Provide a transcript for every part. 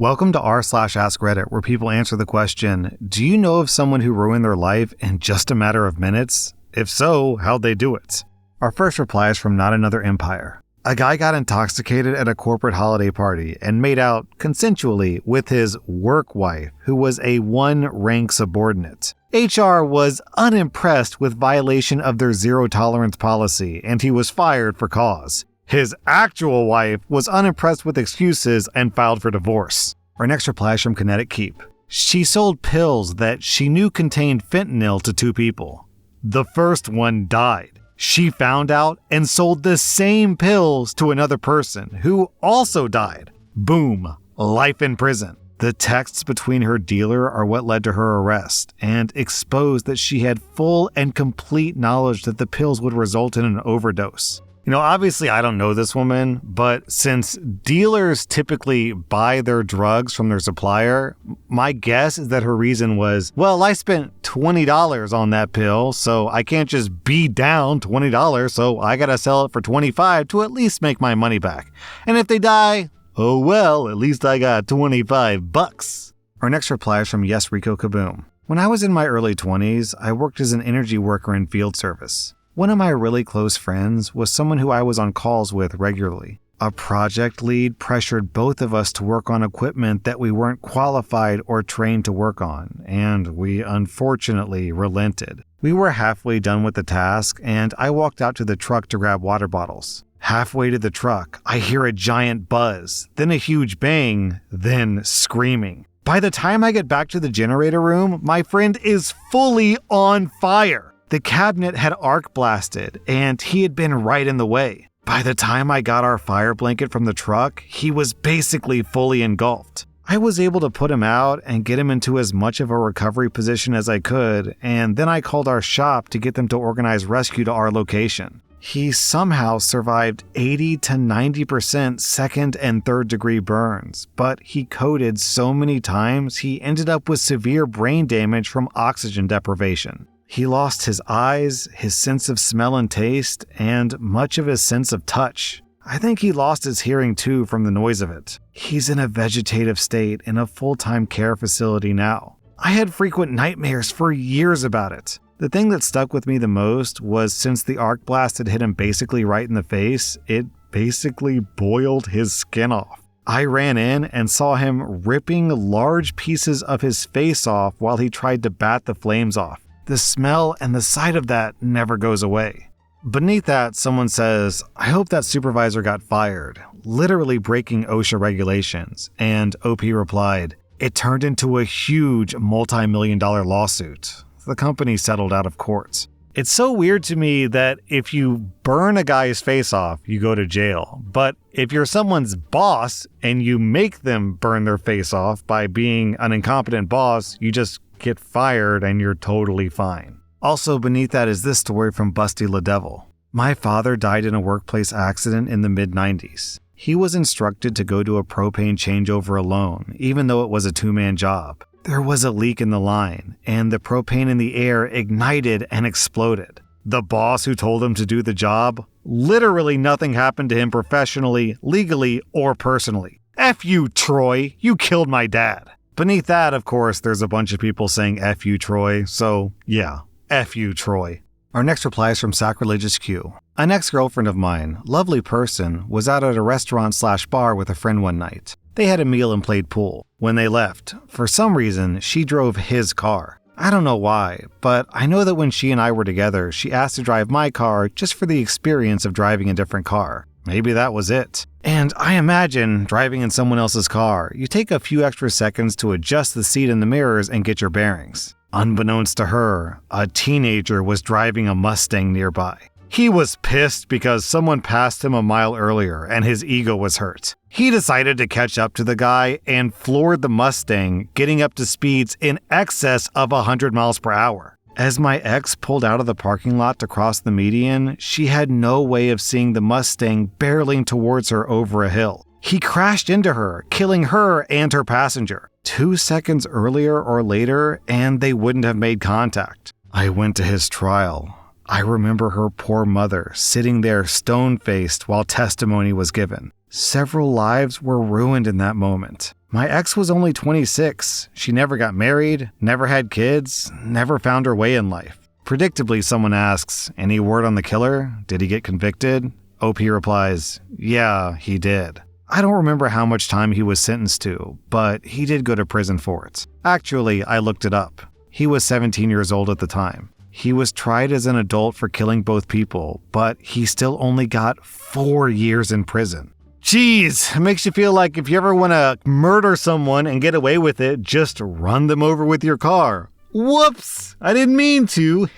Welcome to r/Askreddit, where people answer the question, do you know of someone who ruined their life in just a matter of minutes? If so, how'd they do it? Our first reply is from Not Another Empire. A guy got intoxicated at a corporate holiday party and made out, consensually, with his work wife, who was a one-rank subordinate. HR was unimpressed with violation of their zero-tolerance policy, and he was fired for cause. His actual wife was unimpressed with excuses and filed for divorce. Our next reply is from Kinetic Keep. She sold pills that she knew contained fentanyl to two people. The first one died. She found out and sold the same pills to another person who also died. Boom, life in prison. The texts between her dealer are what led to her arrest and exposed that she had full and complete knowledge that the pills would result in an overdose. Obviously I don't know this woman, but since dealers typically buy their drugs from their supplier, my guess is that her reason was, well, I spent $20 on that pill, so I can't just be down $20, so I gotta sell it for $25 to at least make my money back. And if they die, oh well, at least I got $25. Our next reply is from Yes Rico Kaboom. When I was in my early 20s, I worked as an energy worker in field service. One of my really close friends was someone who I was on calls with regularly. A project lead pressured both of us to work on equipment that we weren't qualified or trained to work on, and we unfortunately relented. We were halfway done with the task, and I walked out to the truck to grab water bottles. Halfway to the truck, I hear a giant buzz, then a huge bang, then screaming. By the time I get back to the generator room, my friend is fully on fire. The cabinet had arc blasted, and he had been right in the way. By the time I got our fire blanket from the truck, he was basically fully engulfed. I was able to put him out and get him into as much of a recovery position as I could, and then I called our shop to get them to organize rescue to our location. He somehow survived 80 to 90% second and third degree burns, but he coded so many times he ended up with severe brain damage from oxygen deprivation. He lost his eyes, his sense of smell and taste, and much of his sense of touch. I think he lost his hearing too from the noise of it. He's in a vegetative state in a full-time care facility now. I had frequent nightmares for years about it. The thing that stuck with me the most was since the arc blast had hit him basically right in the face, it basically boiled his skin off. I ran in and saw him ripping large pieces of his face off while he tried to bat the flames off. The smell and the sight of that never goes away. Beneath that, someone says, I hope that supervisor got fired, literally breaking OSHA regulations, and OP replied, it turned into a huge multi-million-dollar lawsuit. The company settled out of court. It's so weird to me that if you burn a guy's face off, you go to jail. But if you're someone's boss and you make them burn their face off by being an incompetent boss, you just get fired and you're totally fine. Also beneath that is this story from Busty La Devil. My father died in a workplace accident in the mid-90s. He was instructed to go to a propane changeover alone, even though it was a two-man job. There was a leak in the line, and the propane in the air ignited and exploded. The boss who told him to do the job, literally nothing happened to him professionally, legally, or personally. F you, Troy, you killed my dad. Beneath that, of course, there's a bunch of people saying F you, Troy, so yeah, F you, Troy. Our next reply is from Sacrilegious Q. An ex-girlfriend of mine, lovely person, was out at a restaurant/bar with a friend one night. They had a meal and played pool. When they left, for some reason, she drove his car. I don't know why, but I know that when she and I were together, she asked to drive my car just for the experience of driving a different car. Maybe that was it. And I imagine driving in someone else's car, you take a few extra seconds to adjust the seat and the mirrors and get your bearings. Unbeknownst to her, a teenager was driving a Mustang nearby. He was pissed because someone passed him a mile earlier and his ego was hurt. He decided to catch up to the guy and floored the Mustang, getting up to speeds in excess of 100 miles per hour. As my ex pulled out of the parking lot to cross the median, she had no way of seeing the Mustang barreling towards her over a hill. He crashed into her, killing her and her passenger. 2 seconds earlier or later, and they wouldn't have made contact. I went to his trial. I remember her poor mother sitting there stone-faced while testimony was given. Several lives were ruined in that moment. My ex was only 26. She never got married, never had kids, never found her way in life. Predictably, someone asks, any word on the killer? Did he get convicted? OP replies, yeah, he did. I don't remember how much time he was sentenced to, but he did go to prison for it. Actually, I looked it up. He was 17 years old at the time. He was tried as an adult for killing both people, but he still only got 4 years in prison. Jeez, it makes you feel like if you ever want to murder someone and get away with it, just run them over with your car. Whoops, I didn't mean to.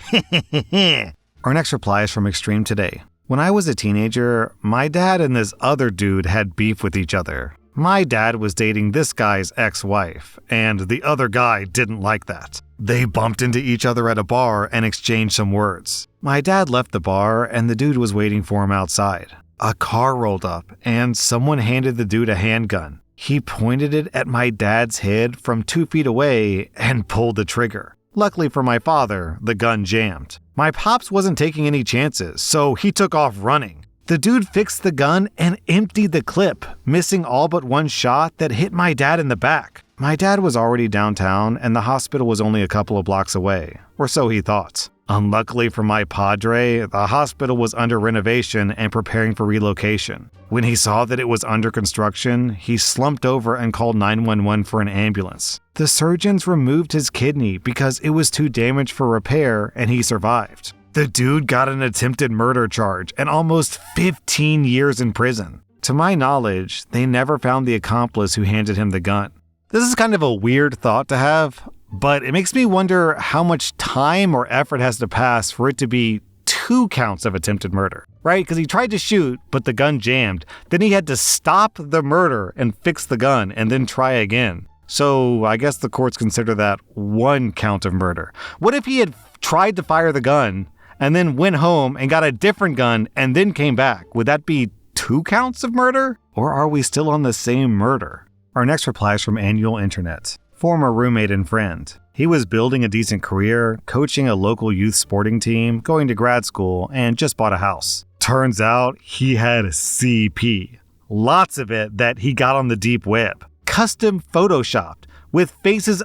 Our next reply is from Extreme Today. When I was a teenager, my dad and this other dude had beef with each other. My dad was dating this guy's ex-wife, and the other guy didn't like that. They bumped into each other at a bar and exchanged some words. My dad left the bar, and the dude was waiting for him outside. A car rolled up, and someone handed the dude a handgun. He pointed it at my dad's head from 2 feet away and pulled the trigger. Luckily for my father, the gun jammed. My pops wasn't taking any chances, so he took off running. The dude fixed the gun and emptied the clip, missing all but one shot that hit my dad in the back. My dad was already downtown, and the hospital was only a couple of blocks away, or so he thought. Unluckily for my padre, the hospital was under renovation and preparing for relocation. When he saw that it was under construction, he slumped over and called 911 for an ambulance. The surgeons removed his kidney because it was too damaged for repair, and he survived. The dude got an attempted murder charge and almost 15 years in prison. To my knowledge, they never found the accomplice who handed him the gun. This is kind of a weird thought to have, but it makes me wonder how much time or effort has to pass for it to be 2 counts of attempted murder, right? Because he tried to shoot, but the gun jammed. Then he had to stop the murder and fix the gun and then try again. So I guess the courts consider that 1 count of murder. What if he had tried to fire the gun and then went home and got a different gun and then came back? Would that be 2 counts of murder? Or are we still on the same murder? Our next reply is from Annual Internet. Former roommate and friend. He was building a decent career, coaching a local youth sporting team, going to grad school, and just bought a house. Turns out he had CP. Lots of it that he got on the deep web. Custom photoshopped with faces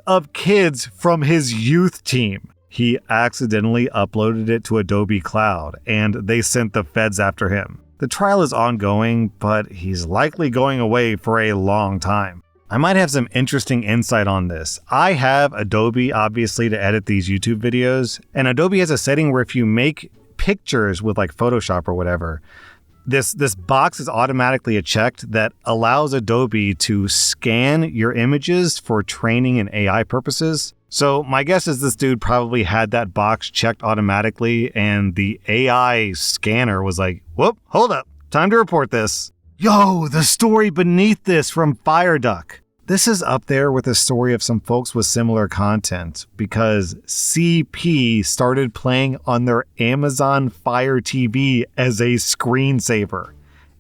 of kids from his youth team. He accidentally uploaded it to Adobe Cloud, and they sent the feds after him. The trial is ongoing, but he's likely going away for a long time. I might have some interesting insight on this. I have Adobe, obviously, to edit these YouTube videos, and Adobe has a setting where if you make pictures with like Photoshop or whatever, this box is automatically checked that allows Adobe to scan your images for training and AI purposes. So my guess is this dude probably had that box checked automatically, and the AI scanner was like, whoop, hold up, time to report this. Yo, the story beneath this from FireDuck. This is up there with a story of some folks with similar content because CP started playing on their Amazon Fire TV as a screensaver,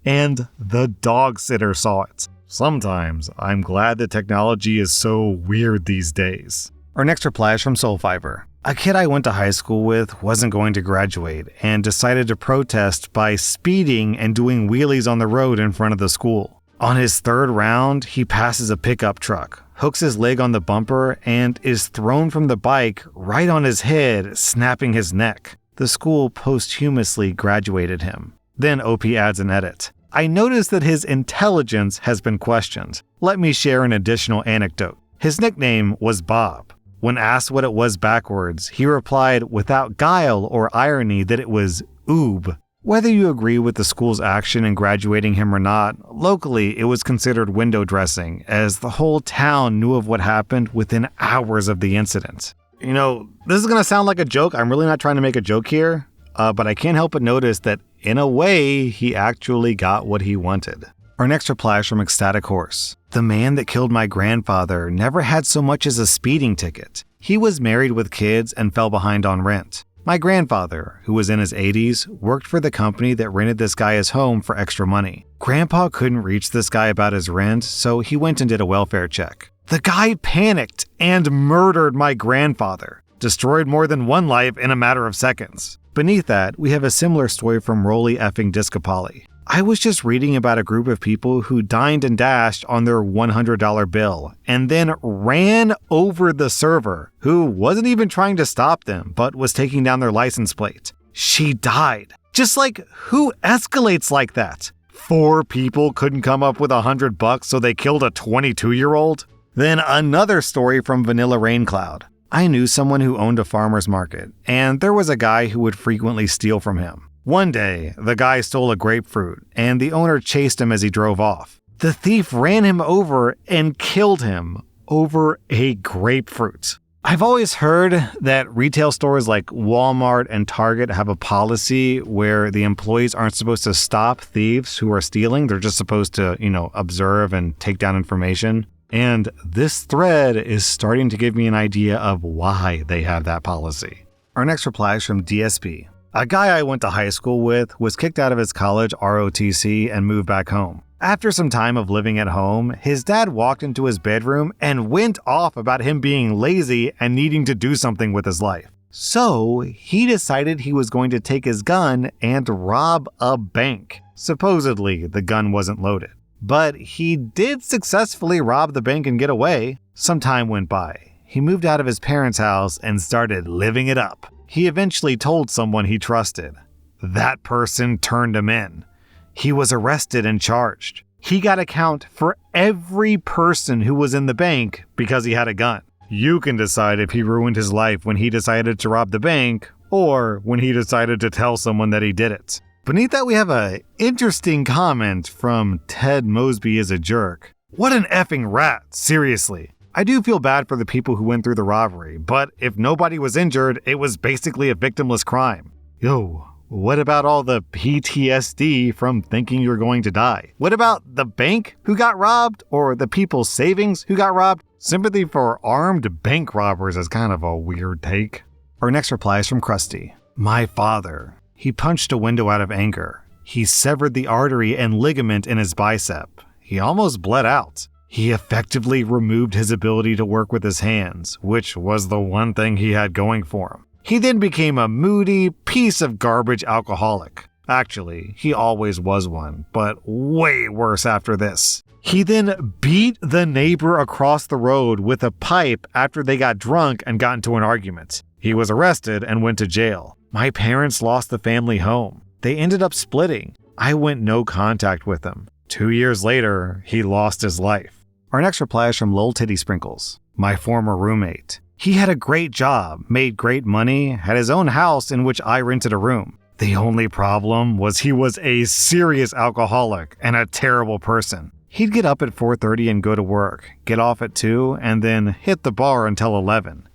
and the dog sitter saw it. Sometimes I'm glad the technology is so weird these days. Our next reply is from Soulfiber. A kid I went to high school with wasn't going to graduate and decided to protest by speeding and doing wheelies on the road in front of the school. On his 3rd round, he passes a pickup truck, hooks his leg on the bumper, and is thrown from the bike right on his head, snapping his neck. The school posthumously graduated him. Then OP adds an edit. I noticed that his intelligence has been questioned. Let me share an additional anecdote. His nickname was Bob. When asked what it was backwards, he replied without guile or irony that it was oob. Whether you agree with the school's action in graduating him or not, locally it was considered window dressing, as the whole town knew of what happened within hours of the incident. You know, this is going to sound like a joke. I'm really not trying to make a joke here, but I can't help but notice that in a way, he actually got what he wanted. Our next reply is from Ecstatic Horse. The man that killed my grandfather never had so much as a speeding ticket. He was married with kids and fell behind on rent. My grandfather, who was in his 80s, worked for the company that rented this guy his home for extra money. Grandpa couldn't reach this guy about his rent, so he went and did a welfare check. The guy panicked and murdered my grandfather, destroyed more than one life in a matter of seconds. Beneath that, we have a similar story from Rolly effing Discapoli. I was just reading about a group of people who dined and dashed on their $100 bill and then ran over the server, who wasn't even trying to stop them, but was taking down their license plate. She died. Just like, who escalates like that? 4 people couldn't come up with $100, so they killed a 22-year-old? Then another story from Vanilla Raincloud. I knew someone who owned a farmer's market, and there was a guy who would frequently steal from him. One day, the guy stole a grapefruit, and the owner chased him as he drove off. The thief ran him over and killed him over a grapefruit. I've always heard that retail stores like Walmart and Target have a policy where the employees aren't supposed to stop thieves who are stealing. They're just supposed to, observe and take down information. And this thread is starting to give me an idea of why they have that policy. Our next reply is from DSP. A guy I went to high school with was kicked out of his college ROTC and moved back home. After some time of living at home, his dad walked into his bedroom and went off about him being lazy and needing to do something with his life. So he decided he was going to take his gun and rob a bank. Supposedly, the gun wasn't loaded. But he did successfully rob the bank and get away. Some time went by. He moved out of his parents' house and started living it up. He eventually told someone he trusted. That person turned him in. He was arrested and charged. He got a count for every person who was in the bank because he had a gun. You can decide if he ruined his life when he decided to rob the bank or when he decided to tell someone that he did it. Beneath that, we have an interesting comment from Ted Mosby is a jerk. What an effing rat, seriously. I do feel bad for the people who went through the robbery, but if nobody was injured, it was basically a victimless crime. Yo, what about all the PTSD from thinking you're going to die? What about the bank who got robbed or the people's savings who got robbed? Sympathy for armed bank robbers is kind of a weird take. Our next reply is from Krusty. My father. He punched a window out of anger. He severed the artery and ligament in his bicep. He almost bled out. He effectively removed his ability to work with his hands, which was the one thing he had going for him. He then became a moody piece of garbage alcoholic. Actually, he always was one, but way worse after this. He then beat the neighbor across the road with a pipe after they got drunk and got into an argument. He was arrested and went to jail. My parents lost the family home. They ended up splitting. I went no contact with him. 2 years later, he lost his life. Our next reply is from Lil Titty Sprinkles. My former roommate. He had a great job, made great money, had his own house in which I rented a room. The only problem was he was a serious alcoholic and a terrible person. He'd get up at 4:30 and go to work, get off at 2, and then hit the bar until 11.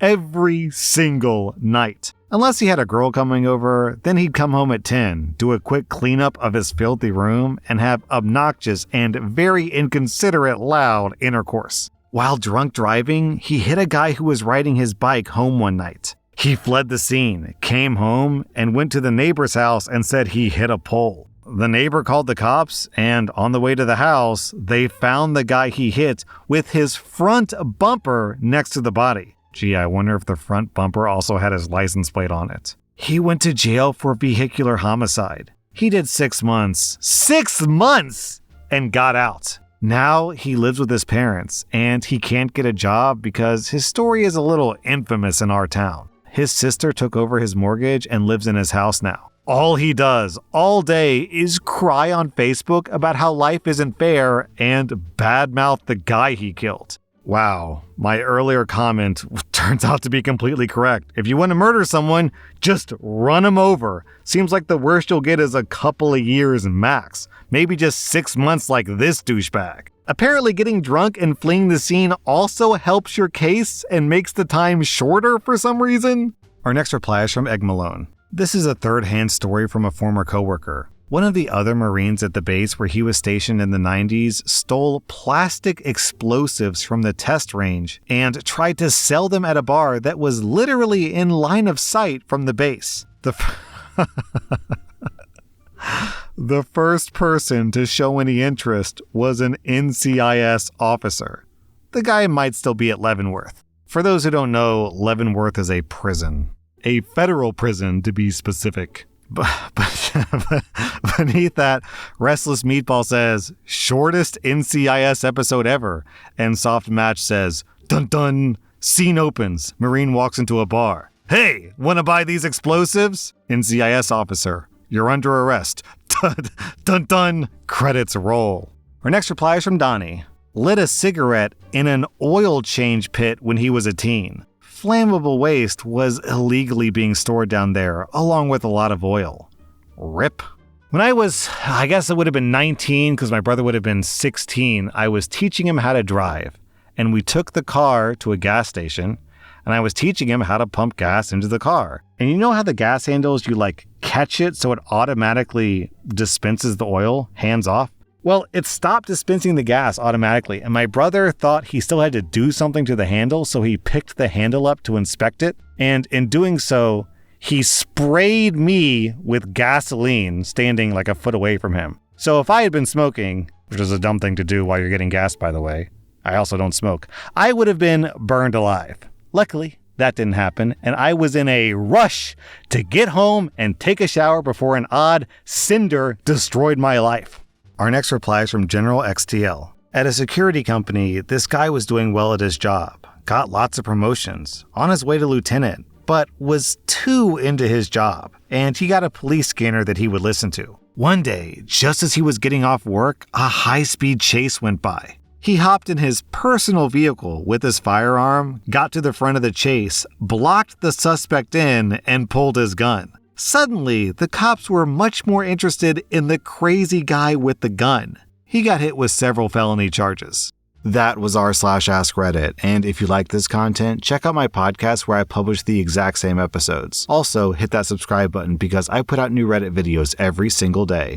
Every single night. Unless he had a girl coming over, then he'd come home at 10, do a quick cleanup of his filthy room, and have obnoxious and very inconsiderate loud intercourse. While drunk driving, he hit a guy who was riding his bike home one night. He fled the scene, came home, and went to the neighbor's house and said he hit a pole. The neighbor called the cops, and on the way to the house, they found the guy he hit with his front bumper next to the body. Gee, I wonder if the front bumper also had his license plate on it. He went to jail for vehicular homicide. He did 6 months. 6 months! And got out. Now he lives with his parents, and he can't get a job because his story is a little infamous in our town. His sister took over his mortgage and lives in his house now. All he does all day is cry on Facebook about how life isn't fair and badmouth the guy he killed. Wow, my earlier comment turns out to be completely correct. If you want to murder someone, just run them over. Seems like the worst you'll get is a couple of years max. Maybe just 6 months like this douchebag. Apparently getting drunk and fleeing the scene also helps your case and makes the time shorter for some reason. Our next reply is from Egg Malone. This is a third-hand story from a former coworker. One of the other Marines at the base where he was stationed in the 90s stole plastic explosives from the test range and tried to sell them at a bar that was literally in line of sight from the base. The first person to show any interest was an NCIS officer. The guy might still be at Leavenworth. For those who don't know, Leavenworth is a prison. A federal prison, to be specific. But beneath that, Restless Meatball says, shortest NCIS episode ever. And Soft Match says, dun dun, scene opens, Marine walks into a bar. Hey, wanna buy these explosives? NCIS officer, you're under arrest. Dun dun dun, credits roll. Our next reply is from Donnie. Lit a cigarette in an oil change pit when he was a teen. Flammable waste was illegally being stored down there, along with a lot of oil. RIP. When I was, I guess it would have been 19, because my brother would have been 16, I was teaching him how to drive. And we took the car to a gas station, and I was teaching him how to pump gas into the car. And you know how the gas handles, you catch it so it automatically dispenses the oil, hands off? Well, it stopped dispensing the gas automatically, and my brother thought he still had to do something to the handle, so he picked the handle up to inspect it, and in doing so, he sprayed me with gasoline standing a foot away from him. So if I had been smoking, which is a dumb thing to do while you're getting gas, by the way, I also don't smoke, I would have been burned alive. Luckily, that didn't happen, and I was in a rush to get home and take a shower before an odd cinder destroyed my life. Our next reply is from General XTL. At a security company, this guy was doing well at his job, got lots of promotions, on his way to lieutenant, but was too into his job, and he got a police scanner that he would listen to. One day, just as he was getting off work, a high-speed chase went by. He hopped in his personal vehicle with his firearm, got to the front of the chase, blocked the suspect in, and pulled his gun. Suddenly, the cops were much more interested in the crazy guy with the gun. He got hit with several felony charges. That was r/Askreddit, and if you like this content, check out my podcast where I publish the exact same episodes. Also, hit that subscribe button because I put out new Reddit videos every single day.